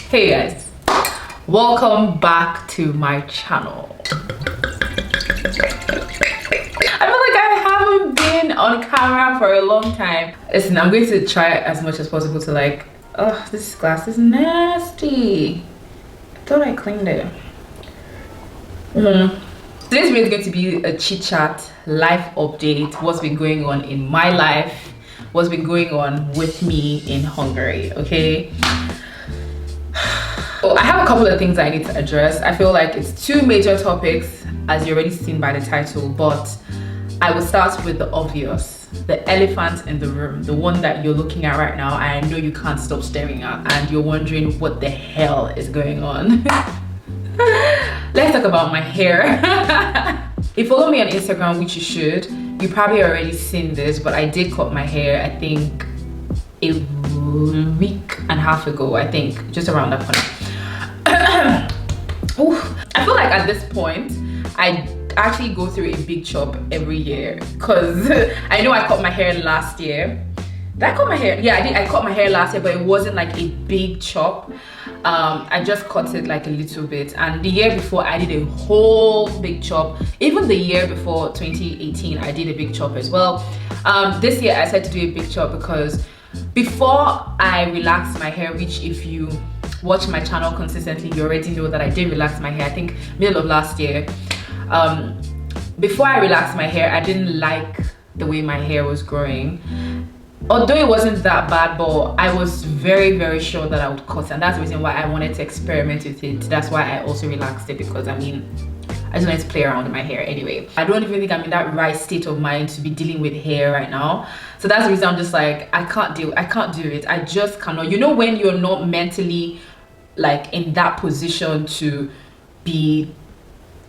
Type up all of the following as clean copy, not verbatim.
Hey guys, welcome back to my channel. I feel like I haven't been on camera for a long time. Listen, I'm going to try as much as possible to oh, this glass is nasty. I thought I cleaned it. Today's video is going to be a chit chat, life update, what's been going on in my life, what's been going on with me in Hungary, okay? So I have a couple of things I need to address. I feel like it's two major topics, as you already seen by the title, but I will start with the obvious, the elephant in the room, the one that you're looking at right now. I know you can't stop staring at, and you're wondering what the hell is going on. Let's talk about my hair. If you follow me on Instagram, which you should, you probably already seen this, but I did cut my hair, I think a week and a half ago, I think, just around that point. I feel like at this point, I actually go through a big chop every year, because I know I cut my hair last year. Did I cut my hair? Yeah, I did. I cut my hair last year, but it wasn't like a big chop. I just cut it like a little bit, and the year before I did a whole big chop. Even the year before, 2018, I did a big chop as well. This year I decided to do a big chop because before I relaxed my hair, which if you watch my channel consistently, you already know that I did relax my hair, I think middle of last year. Before I relaxed my hair, I didn't like the way my hair was growing. Although it wasn't that bad, but I was very sure that I would cut, and that's the reason why I wanted to experiment with it. That's why I also relaxed it, because I mean, I just wanted to play around with my hair anyway. I don't even think I'm in that right state of mind to be dealing with hair right now. So that's the reason I'm just like, I can't do it. I just cannot. You know, when you're not mentally like in that position to be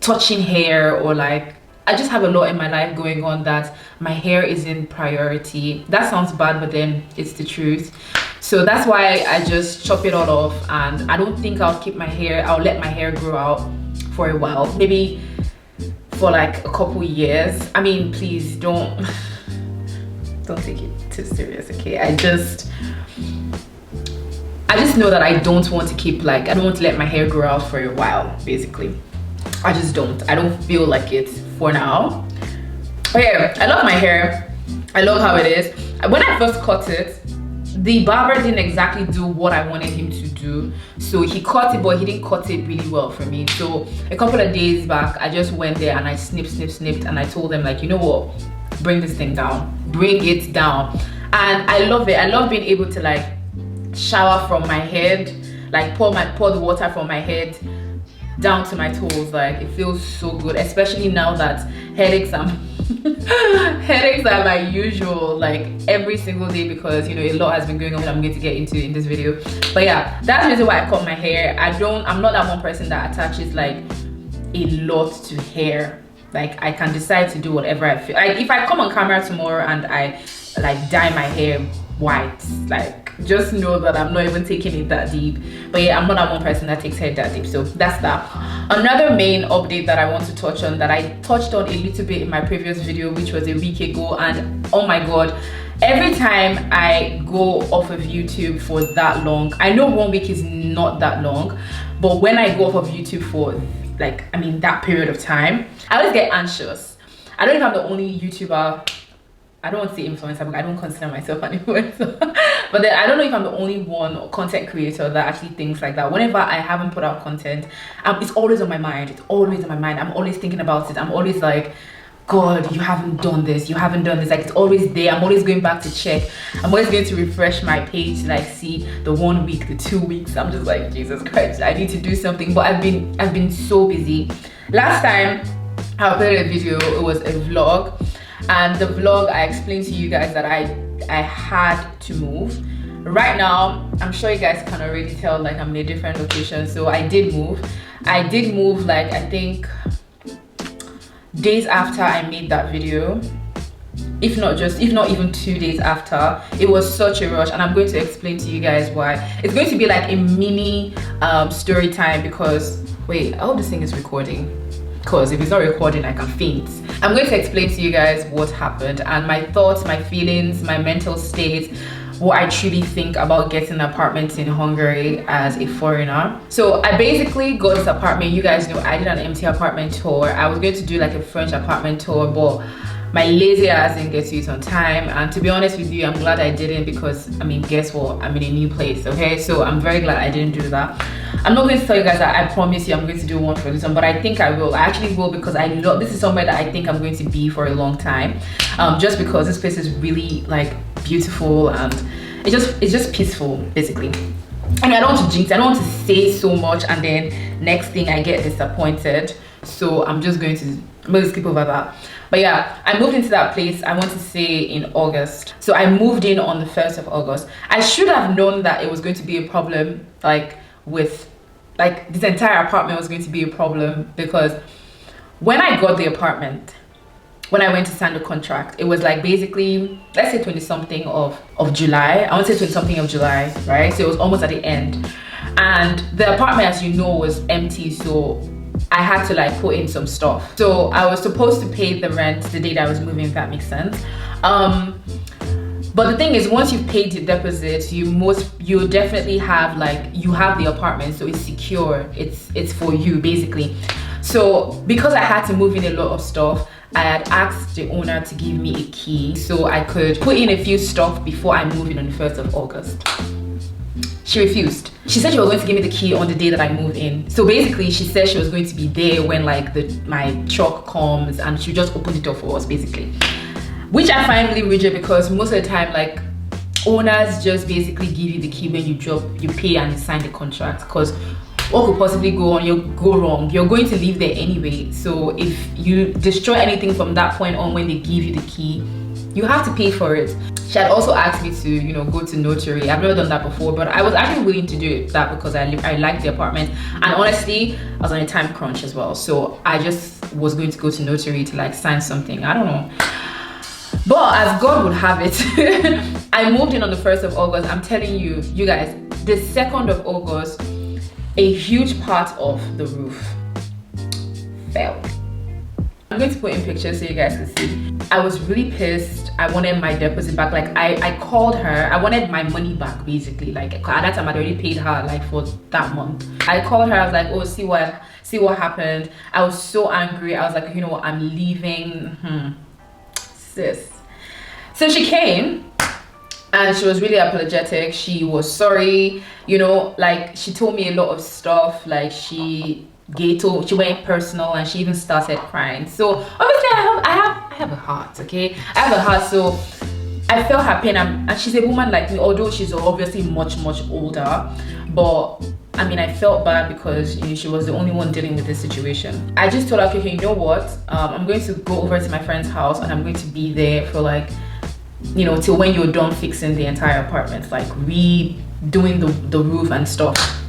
touching hair, or like, I just have a lot in my life going on that my hair isn't priority. That sounds bad, but then it's the truth. So that's why I just chop it all off, and I don't think I'll keep my hair. I'll let my hair grow out for a while, maybe for like a couple years. I mean, please don't take it too serious, okay? I just know that I don't want to keep, like, I don't want to let my hair grow out for a while, basically. I just don't. I don't feel like it for now. But yeah, I love my hair. I love how it is. When I first cut it, the barber didn't exactly do what I wanted him to do. So he cut it, but he didn't cut it really well for me. So a couple of days back, I just went there and I snipped, and I told them, like, you know what? Bring this thing down. Bring it down. And I love it. I love being able to like shower from my head, like pour the water from my head down to my toes. Like, it feels so good, especially now that headaches are my usual, like every single day, because you know a lot has been going on that I'm going to get into in this video. But yeah, that's the reason why I cut my hair. I'm not that one person that attaches like a lot to hair. Like, I can decide to do whatever I feel. Like, if I come on camera tomorrow and I like dye my hair white, like, just know that I'm not even taking it that deep. But yeah, I'm not that one person that takes hair that deep. So that's that. Another main update that I want to touch on, that I touched on a little bit in my previous video, which was a week ago, and oh my god, every time I go off of YouTube for that long, I know 1 week is not that long, but when I go off of YouTube for like, I mean, that period of time, I always get anxious. I don't know if I'm the only YouTuber, I don't want to say influencer, but I don't consider myself an influencer. But then I don't know if I'm the only one or content creator that actually thinks like that. Whenever I haven't put out content, it's always on my mind. It's always on my mind. I'm always thinking about it. I'm always like, God, you haven't done this. You haven't done this. Like, it's always there. I'm always going back to check. I'm always going to refresh my page to like see the 1 week, the 2 weeks. I'm just like, Jesus Christ, I need to do something. But I've been so busy. Last time I uploaded a video, it was a vlog. And the vlog, I explained to you guys that I had to move. Right now, I'm sure you guys can already tell, like, I'm in a different location. So I did move. Like, I think days after I made that video, if not even 2 days after. It was such a rush, and I'm going to explain to you guys why. It's going to be like a mini story time, because wait, I hope this thing is recording, because if it's not recording I can faint. I'm going to explain to you guys what happened and my thoughts, my feelings, my mental state, what I truly think about getting apartments in Hungary as a foreigner. So I basically got this apartment. You guys know I did an empty apartment tour. I was going to do like a French apartment tour, but my lazy ass didn't get to it on time. And to be honest with you, I'm glad I didn't, because I mean, guess what, I'm in a new place. Okay, so I'm very glad I didn't do that. I'm not going to tell you guys that I promise you I'm going to do one for this one, but I think I will. I actually will, because I love, this is somewhere that I think I'm going to be for a long time, just because this place is really like beautiful, and it's just peaceful basically. I mean, I don't want to jinx, I don't want to say so much and then next thing I get disappointed, so I'm going to skip over that. But yeah, I moved into that place, I want to say in August. So I moved in on the 1st of August. I should have known that it was going to be a problem, like with like this entire apartment was going to be a problem, because when I got the apartment, when I went to sign the contract, it was like basically, let's say 20 something of July. I want to say 20 something of July, right? So it was almost at the end. And the apartment, as you know, was empty, so I had to like put in some stuff. So I was supposed to pay the rent the day that I was moving, if that makes sense. But the thing is, once you've paid the deposit, you definitely have like, you have the apartment, so it's secure, it's for you basically. So because I had to move in a lot of stuff, I had asked the owner to give me a key so I could put in a few stuff before I moved in on the 1st of August. She refused. She said she was going to give me the key on the day that I moved in. So basically, she said she was going to be there when like my truck comes, and she just opened the door for us basically. Which I find really rigid, because most of the time like owners just basically give you the key when you pay and you sign the contract, because what could possibly go wrong? You're going to live there anyway. So if you destroy anything from that point on, when they give you the key, you have to pay for it. She had also asked me to, you know, go to notary. I've never done that before, but I was actually willing to do that because I liked the apartment, and honestly, I was on a time crunch as well. So I just was going to go to notary to like sign something. I don't know. But as God would have it, I moved in on the 1st of August. I'm telling you, you guys, the 2nd of August, a huge part of the roof fell. I'm going to put in pictures so you guys can see. I was really pissed. I wanted my deposit back. Like I called her. I wanted my money back basically. Like at that time I'd already paid her like for that month. I called her. I was like, oh, see what happened. I was so angry. I was like, you know what, I'm leaving. Sis. So she came and she was really apologetic. She was sorry, you know, like she told me a lot of stuff. Like she went personal, and she even started crying. So obviously I have a heart, okay? I have a heart, so I felt her pain. And she's a woman like me, although she's obviously much older, but I mean, I felt bad because, you know, she was the only one dealing with this situation. I just told her, okay, you know what, I'm going to go over to my friend's house, and I'm going to be there for like, you know, till when you're done fixing the entire apartment, like redoing the roof and stuff.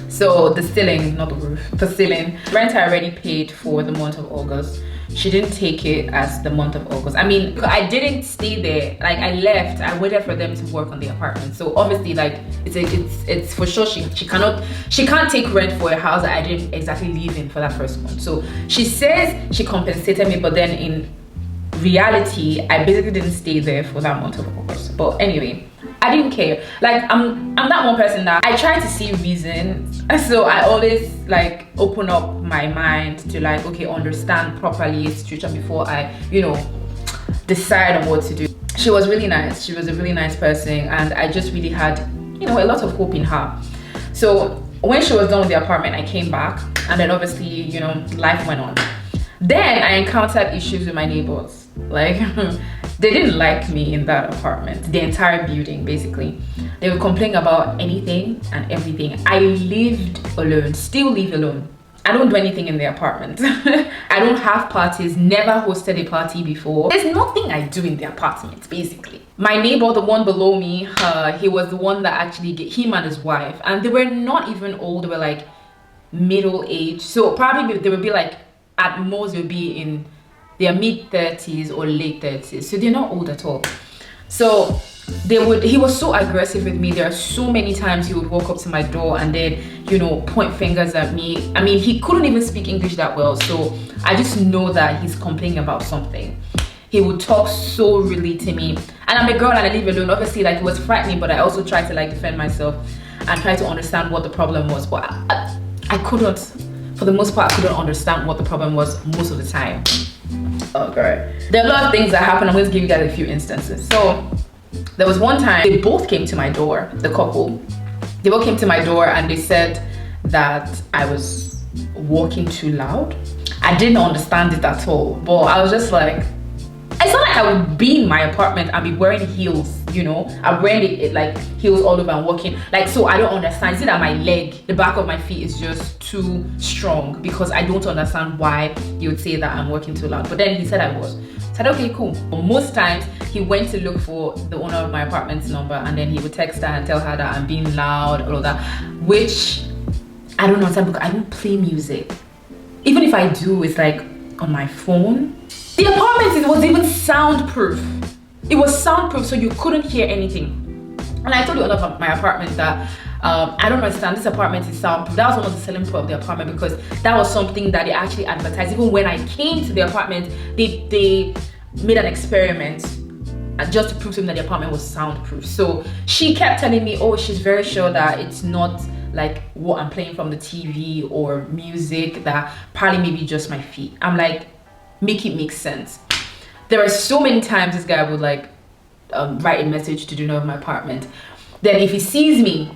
So the ceiling, not the roof, the ceiling. Rent I already paid for the month of August. She didn't take it as the month of August. I mean, I didn't stay there. Like I left, I waited for them to work on the apartment. So obviously, like it's for sure she can't take rent for a house that I didn't exactly live in for that first month. So she says she compensated me, but then in reality, I basically didn't stay there for that month of August. But anyway, I didn't care. Like I'm that one person that I try to see reasons, so I always like open up my mind to like, okay, understand properly a situation before I, you know, decide on what to do. She was really nice. She was a really nice person, and I just really had, you know, a lot of hope in her. So when she was done with the apartment, I came back, and then obviously, you know, life went on. Then I encountered issues with my neighbors. Like they didn't like me in that apartment, the entire building basically. They would complain about anything and everything. I lived alone, still live alone. I don't do anything in the apartment. I don't have parties, never hosted a party before. There's nothing I do in the apartment basically. My neighbor, the one below me, he was the one that actually him and his wife, and they were not even old, they were like middle age. So probably they would be like, at most they would be in their mid-30s or late 30s, so they're not old at all. So he was so aggressive with me. There are so many times he would walk up to my door and then, you know, point fingers at me. I mean, he couldn't even speak English that well, so I just know that he's complaining about something. he would talk so rudely to me. And I'm a girl and I live alone. Obviously, like, it was frightening, but I also tried to like defend myself and try to understand what the problem was. But I couldn't, for the most part, I couldn't understand what the problem was most of the time. Okay. There are a lot of things that happened. I'm going to give you guys a few instances. So there was one time they both came to my door, the couple. They both came to my door and they said that I was walking too loud. I didn't understand it at all, but I was just like, it's not like I would be in my apartment and be wearing heels, you know. I'm wearing it like heels all over and walking. Like, so I don't understand. See that my leg, the back of my feet is just too strong, because I don't understand why you would say that I'm walking too loud. But then he said I was. I said, okay, cool. But most times he went to look for the owner of my apartment's number, and then he would text her and tell her that I'm being loud, all of that, which I don't understand because I don't play music. Even if I do, it's like on my phone. The apartment, it was even soundproof. It was soundproof, so you couldn't hear anything. And I told the owner of my apartment that I don't understand, this apartment is soundproof. That was one of the selling point of the apartment, because that was something that they actually advertised. Even when I came to the apartment, they made an experiment just to prove to me that the apartment was soundproof. So she kept telling me, oh, she's very sure that it's not like what I'm playing from the TV or music, that probably maybe just my feet. I'm like, make it make sense. There are so many times this guy would like write a message to the owner of my apartment. Then if he sees me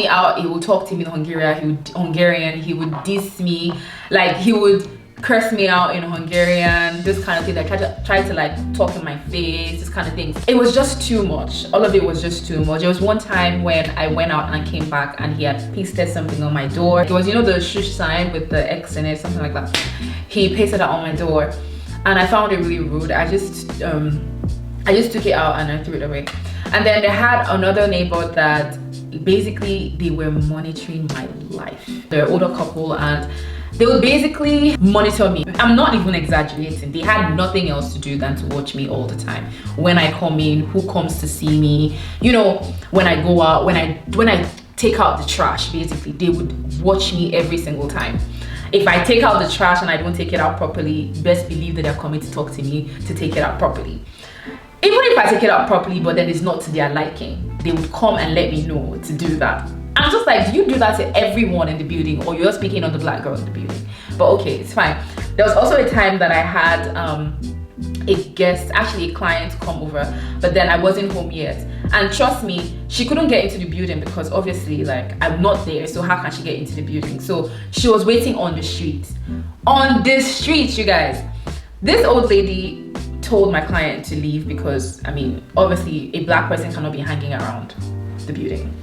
out, he will talk to me in Hungarian, he would diss me, like he would curse me out in Hungarian, this kind of thing, like try to like talk in my face, this kind of thing. It was just too much. All of it was just too much. There was one time when I went out and I came back and he had pasted something on my door. It was, you know, the shush sign with the X in it, something like that. He pasted that on my door and I found it really rude. I just took it out and I threw it away. And then they had another neighbor that basically they were monitoring my life. They're an older couple and they would basically monitor me. I'm not even exaggerating. They had nothing else to do than to watch me all the time. When I come in, who comes to see me, you know, when I go out, when I take out the trash, basically, they would watch me every single time. If I take out the trash and I don't take it out properly, best believe that they're coming to talk to me to take it out properly. Even if I take it out properly, but then it's not to their liking, they would come and let me know to do that. I'm just like, do you do that to everyone in the building, or you're speaking on the black girl in the building? But okay, it's fine. There was also a time that I had a guest, actually a client, come over, but then I wasn't home yet. And trust me, she couldn't get into the building because obviously, like, I'm not there, so how can she get into the building? So she was waiting on the street. On the street, you guys. This old lady told my client to leave because, I mean, obviously a black person cannot be hanging around the building.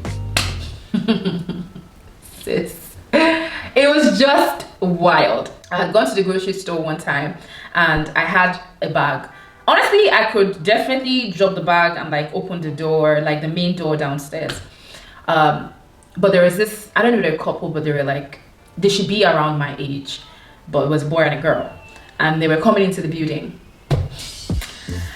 Sis, it was just wild. I had gone to the grocery store one time and I had a bag. Honestly, I could definitely drop the bag and like open the door, like the main door downstairs. But there was this, I don't know, they're a couple, but they were like, they should be around my age, but it was a boy and a girl, and they were coming into the building.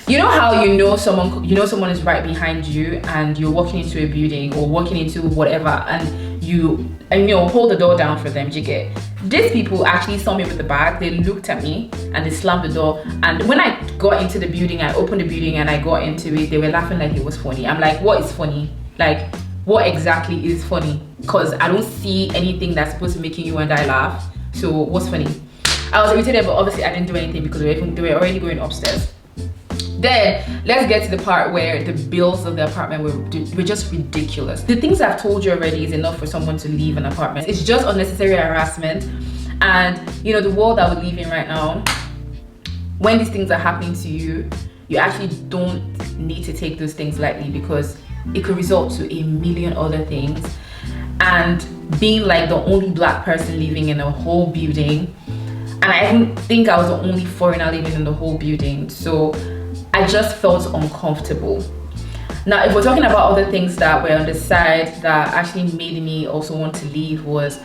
You know how you know someone is right behind you and you're walking into a building or walking into whatever and you know, hold the door down for them. You get, these people actually saw me with the bag. They looked at me and they slammed the door, and when I got into the building, I opened the building and I got into it, they were laughing like it was funny. I'm like, what is funny? Like, what exactly is funny? Because I don't see anything that's supposed to be making you and I laugh, so what's funny? I was irritated, but obviously I didn't do anything because they were already going upstairs. Then let's get to the part where the bills of the apartment were just ridiculous. The things I've told you already is enough for someone to leave an apartment. It's just unnecessary harassment. And you know, the world that we live in right now, when these things are happening to you, you actually don't need to take those things lightly, because it could result to a million other things. And being like the only black person living in a whole building, and I don't think I was the only foreigner living in the whole building, so I just felt uncomfortable. Now, if we're talking about other things that were on the side that actually made me also want to leave, was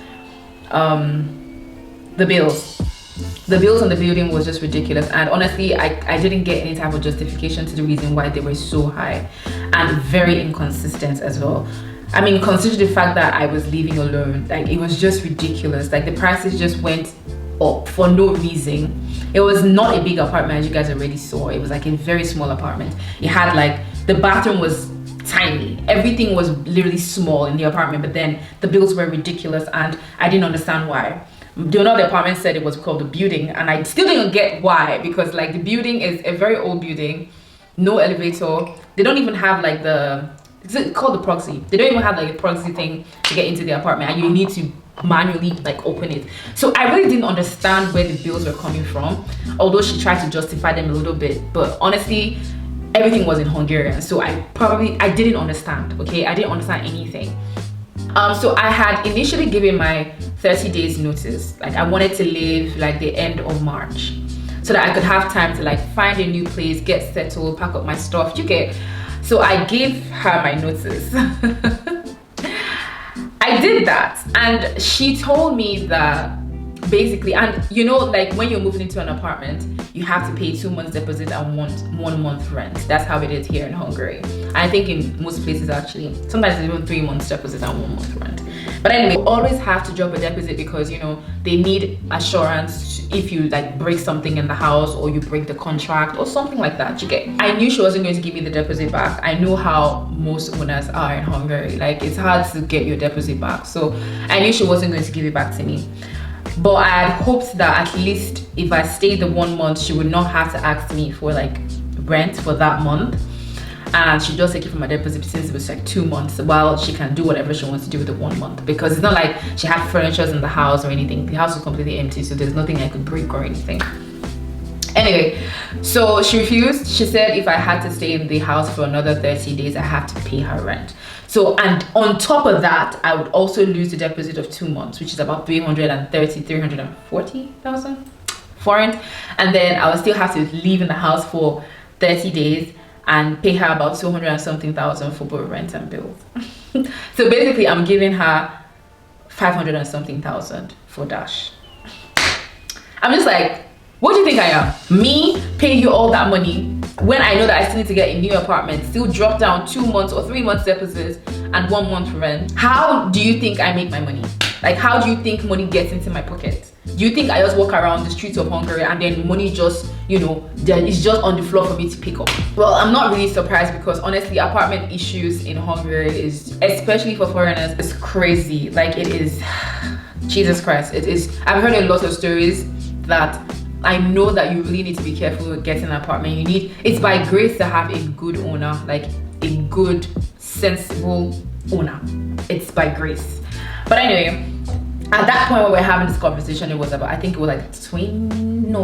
the bills. The bills on the building was just ridiculous, and honestly, I didn't get any type of justification to the reason why they were so high, and very inconsistent as well. I mean, consider the fact that I was living alone. Like, it was just ridiculous. Like, the prices just went up for no reason. It was not a big apartment, as you guys already saw. It was like a very small apartment. It had like, the bathroom was tiny. Everything was literally small in the apartment, but then the bills were ridiculous and I didn't understand why. The owner of the apartment said it was called the building, and I still didn't get why, because like the building is a very old building, no elevator. They don't even have like is it called the proxy? They don't even have like a proxy thing to get into the apartment, and you need to manually like open it. So I really didn't understand where the bills were coming from, although she tried to justify them a little bit. But honestly, everything was in Hungarian, so I didn't understand. Okay, I didn't understand anything. So I had initially given my 30 days notice. Like I wanted to leave like the end of March, so that I could have time to like find a new place, get settled, pack up my stuff, you get. So I gave her my notice. I did that, and she told me that basically, and you know, like when you're moving into an apartment, you have to pay 2 months deposit and one month rent. That's how it is here in Hungary. I think in most places actually, sometimes it's even 3 months deposit and 1 month rent. But anyway, you always have to drop a deposit because, you know, they need assurance if you like break something in the house or you break the contract or something like that, you get. I knew she wasn't going to give me the deposit back. I know how most owners are in Hungary. Like it's hard to get your deposit back. So I knew she wasn't going to give it back to me. But I had hoped that at least if I stayed the 1 month, she would not have to ask me for like rent for that month. And she just take it from my deposit since it was like 2 months, while she can do whatever she wants to do with the 1 month, because it's not like she had furniture in the house or anything. The house was completely empty, so there's nothing I could break or anything. Anyway, so she refused. She said if I had to stay in the house for another 30 days, I have to pay her rent. So, and on top of that, I would also lose the deposit of 2 months, which is about 340,000 foreign. And then I would still have to live in the house for 30 days and pay her about 200 and something thousand for both rent and bills. So basically, I'm giving her 500 and something thousand for Dash. I'm just like, what do you think I am? Me paying you all that money when I know that I still need to get a new apartment, still drop down 2 months or 3 months deposits and 1 month rent? How do you think I make my money? Like, how do you think money gets into my pocket? Do you think I just walk around the streets of Hungary and then money just, you know, it's just on the floor for me to pick up? Well, I'm not really surprised, because honestly, apartment issues in Hungary is, especially for foreigners, is crazy. Like it is, Jesus Christ, it is. I've heard a lot of stories that I know that you really need to be careful with getting an apartment. You need, it's by grace to have a good owner, like a good, sensible owner. It's by grace. But anyway, at that point when we're having this conversation, it was about, I think it was like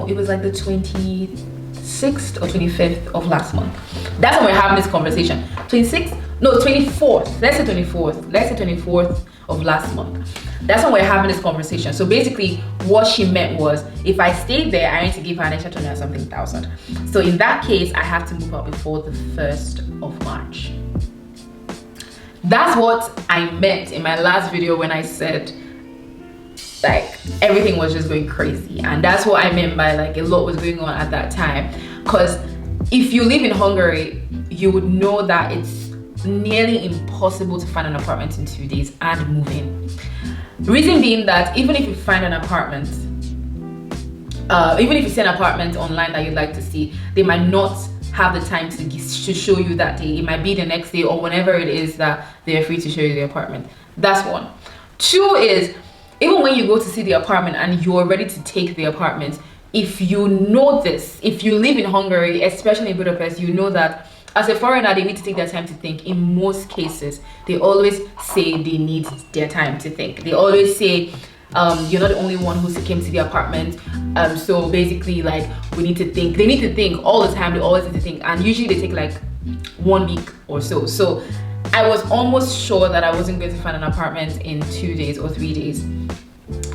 it was like the 26th or 25th of last month. That's when we're having this conversation. 26th? No, 24th. Let's say 24th. Let's say 24th of last month. That's when we're having this conversation. So basically, what she meant was, if I stayed there, I need to give her an extra 20 or something thousand. So in that case, I have to move out before the 1st of March. That's what I meant in my last video when I said like everything was just going crazy. And that's what I meant by like a lot was going on at that time. Because if you live in Hungary, you would know that it's nearly impossible to find an apartment in 2 days and move in. Reason being that even if you find an apartment, even if you see an apartment online that you'd like to see, they might not have the time to show you that day. It might be the next day or whenever it is that they're free to show you the apartment. That's one. Two is, even when you go to see the apartment and you're ready to take the apartment, if you know this, if you live in Hungary, especially in Budapest, you know that as a foreigner, they need to take their time to think. In most cases, they always say they need their time to think. They always say, you're not the only one who came to the apartment. So basically, like, we need to think. They need to think all the time. They always need to think. And usually they take like 1 week or so. So I was almost sure that I wasn't going to find an apartment in 2 days or 3 days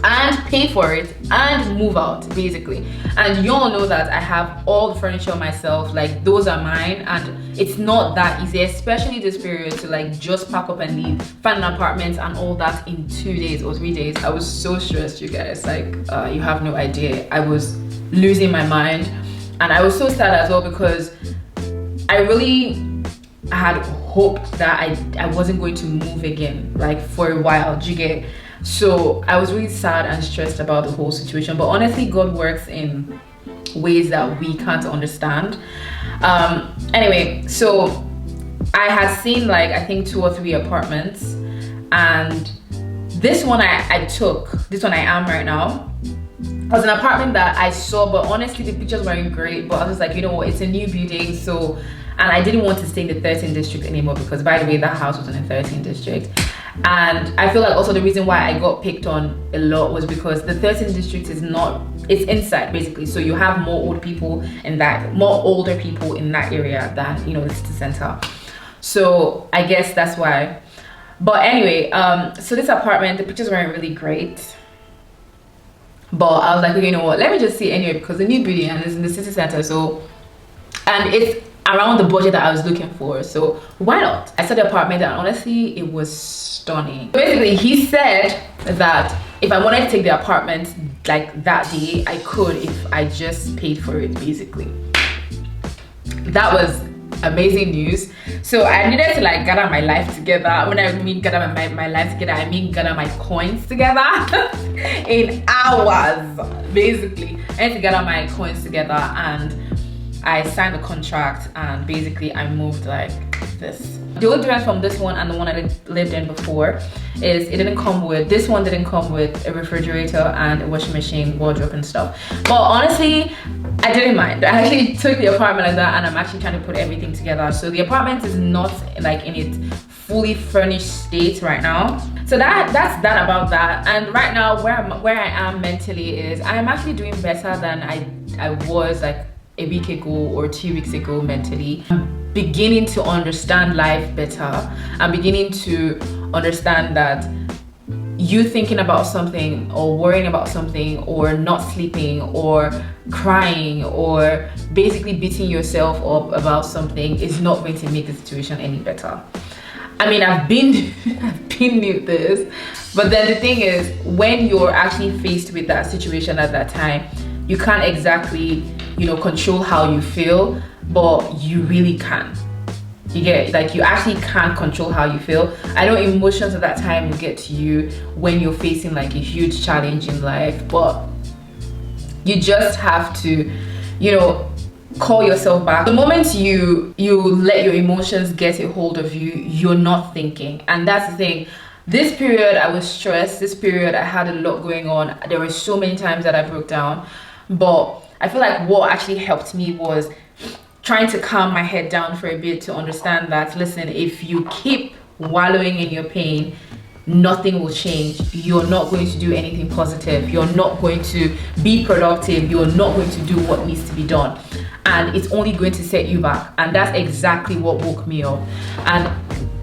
and pay for it and move out, basically. And you all know that I have all the furniture myself, like those are mine, and it's not that easy, especially this period, to like just pack up and leave, find an apartment and all that in 2 days or 3 days. I was so stressed, you guys, like you have no idea. I was losing my mind, and I was so sad as well, because I really had hoped that I wasn't going to move again, like for a while, do you get? So I was really sad and stressed about the whole situation, but honestly God works in ways that we can't understand. Anyway, so I had seen like I think 2 or 3 apartments, and this one I took, this one I am right now, was an apartment that I saw, but honestly the pictures weren't great, but I was like, you know what, it's a new building, so, and I didn't want to stay in the 13th district anymore, because by the way that house was in the 13th district. And I feel like also the reason why I got picked on a lot was because the 13th district is not, it's inside basically, so you have more older people in that area than, you know, the city center. So I guess that's why. But anyway, so this apartment, the pictures weren't really great, but I was like, okay, you know what, let me just see anyway, because the new building and it's in the city center, so, and it's around the budget that I was looking for, so why not? I saw the apartment and honestly it was stunning. Basically he said that if I wanted to take the apartment like that day, I could if I just paid for it. Basically that was amazing news. So I needed to like gather my life together. When I mean gather my life together, I mean gather my coins together in hours. Basically I had to gather my coins together, and I signed the contract, and basically I moved like this. The only difference from this one and the one I lived in before is this one didn't come with a refrigerator and a washing machine, wardrobe and stuff. But honestly, I didn't mind. I actually took the apartment like that, and I'm actually trying to put everything together. So the apartment is not like in its fully furnished state right now. So that's that about that. And right now where I am mentally is I'm actually doing better than I was like a week ago or 2 weeks ago mentally. I'm beginning to understand life better. I'm beginning to understand that you thinking about something or worrying about something or not sleeping or crying or basically beating yourself up about something is not going to make the situation any better. I mean, I've been with this, but then the thing is, when you're actually faced with that situation at that time, you can't exactly, you know, control how you feel, but you really can. You get, like, you actually can't control how you feel. I know emotions at that time will get to you when you're facing like a huge challenge in life, but you just have to, you know, call yourself back. The moment you let your emotions get a hold of you, you're not thinking. And that's the thing. This period I was stressed. This period I had a lot going on. There were so many times that I broke down, but I feel like what actually helped me was trying to calm my head down for a bit to understand that, listen, if you keep wallowing in your pain, nothing will change. You're not going to do anything positive. You're not going to be productive. You're not going to do what needs to be done. And it's only going to set you back. And that's exactly what woke me up. And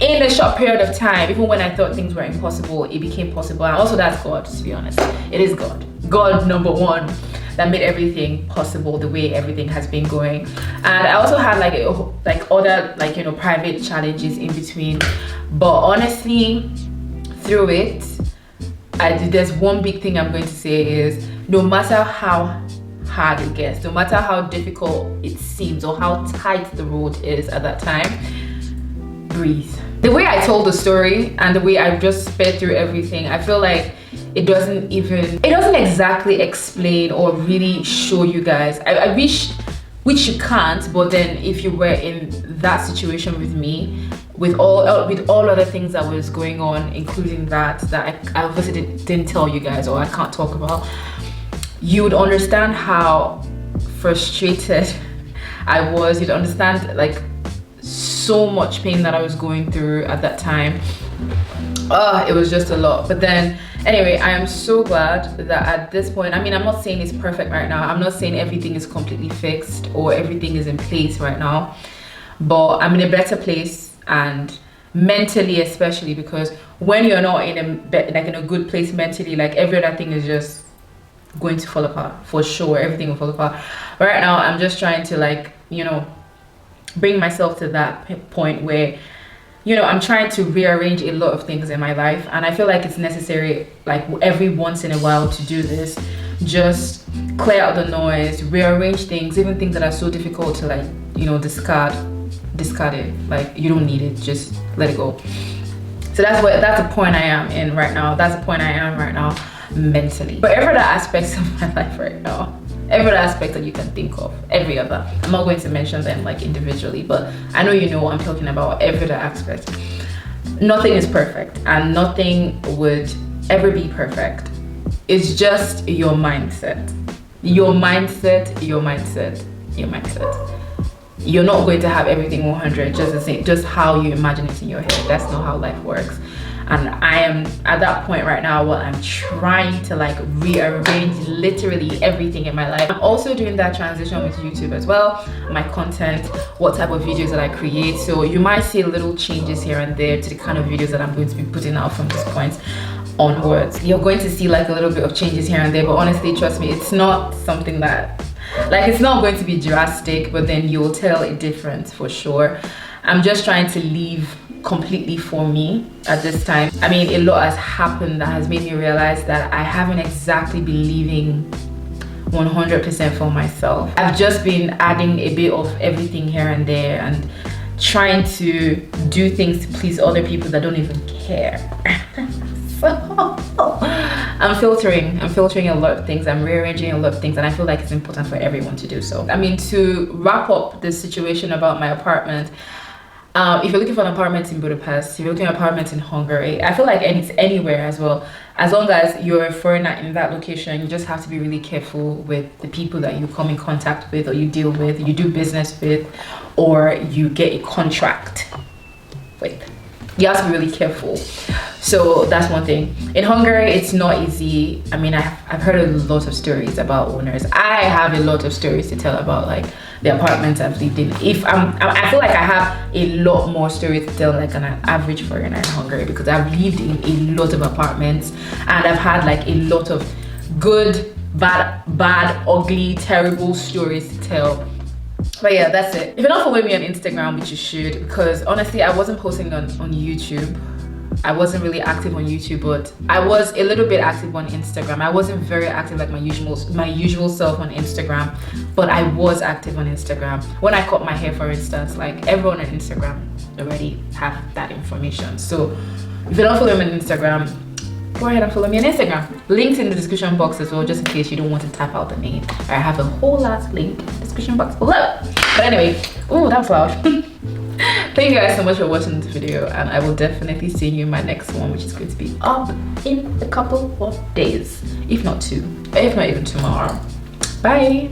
in a short period of time, even when I thought things were impossible, it became possible. And also that's God, to be honest. It is God. God, number one, that made everything possible the way everything has been going. And I also had like other, like, you know, private challenges in between. But honestly, through it, there's one big thing I'm going to say is, no matter how hard it gets, no matter how difficult it seems or how tight the road is at that time, breathe. The way I told the story and the way I just sped through everything, I feel like it doesn't exactly explain or really show you guys. I wish, which you can't, but then if you were in that situation with me, with all other things that was going on, including that I obviously didn't tell you guys, or I can't talk about, you would understand how frustrated I was. You'd understand like so much pain that I was going through at that time. It was just a lot. But then anyway, I am so glad that at this point, I mean, I'm not saying it's perfect right now. I'm not saying everything is completely fixed or everything is in place right now, but I'm in a better place, and mentally especially, because when you're not in a good place mentally, like every other thing is just going to fall apart for sure. Everything will fall apart. Right now I'm just trying to, like, you know, bring myself to that point where, you know, I'm trying to rearrange a lot of things in my life, and I feel like it's necessary, like every once in a while, to do this. Just clear out the noise, rearrange things, even things that are so difficult to, like, you know, discard it. Like, you don't need it, just let it go. So that's the point I am in right now. That's the point I am right now mentally. But every other aspects of my life right now, every other aspect that you can think of, every other, I'm not going to mention them like individually, but I know you know what I'm talking about. Every other aspect, nothing is perfect, and nothing would ever be perfect. It's just your mindset. Your mindset, your mindset, your mindset. You're not going to have everything 100 just the same, just how you imagine it in your head. That's not how life works. And I am at that point right now where I'm trying to like rearrange literally everything in my life. I'm also doing that transition with YouTube as well, my content, what type of videos that I create. So you might see little changes here and there to the kind of videos that I'm going to be putting out from this point onwards. You're going to see like a little bit of changes here and there, but honestly, trust me, it's not something that, like, it's not going to be drastic, but then you'll tell a difference for sure. I'm just trying to leave completely for me at this time. I mean, a lot has happened that has made me realize that I haven't exactly been living 100% for myself. I've just been adding a bit of everything here and there and trying to do things to please other people that don't even care. So I'm filtering a lot of things. I'm rearranging a lot of things, and I feel like it's important for everyone to do so. I mean, to wrap up the situation about my apartment, if you're looking for an apartment in Budapest, if you're looking for an apartment in Hungary, I feel like it's anywhere as well. As long as you're a foreigner in that location, you just have to be really careful with the people that you come in contact with, or you deal with, you do business with, or you get a contract with. You have to be really careful. So that's one thing. In Hungary, it's not easy. I mean, I've heard a lot of stories about owners. I have a lot of stories to tell about like the apartments I've lived in. I feel like I have a lot more stories to tell like an average foreigner in Hungary, because I've lived in a lot of apartments and I've had like a lot of good, bad, ugly, terrible stories to tell. But yeah, that's it. If you're not following me on Instagram, which you should, because honestly, I wasn't posting on YouTube. I wasn't really active on YouTube, but I was a little bit active on Instagram. I wasn't very active like my usual self on Instagram, but I was active on Instagram. When I cut my hair, for instance, like everyone on Instagram already have that information. So if you don't follow me on Instagram, go ahead and follow me on Instagram. Links in the description box as well, just in case you don't want to type out the name. I have a whole lot link in the description box below. But anyway, oh, that was loud. Thank you guys so much for watching this video, and I will definitely see you in my next one, which is going to be up in a couple of days, if not two, if not even tomorrow. Bye.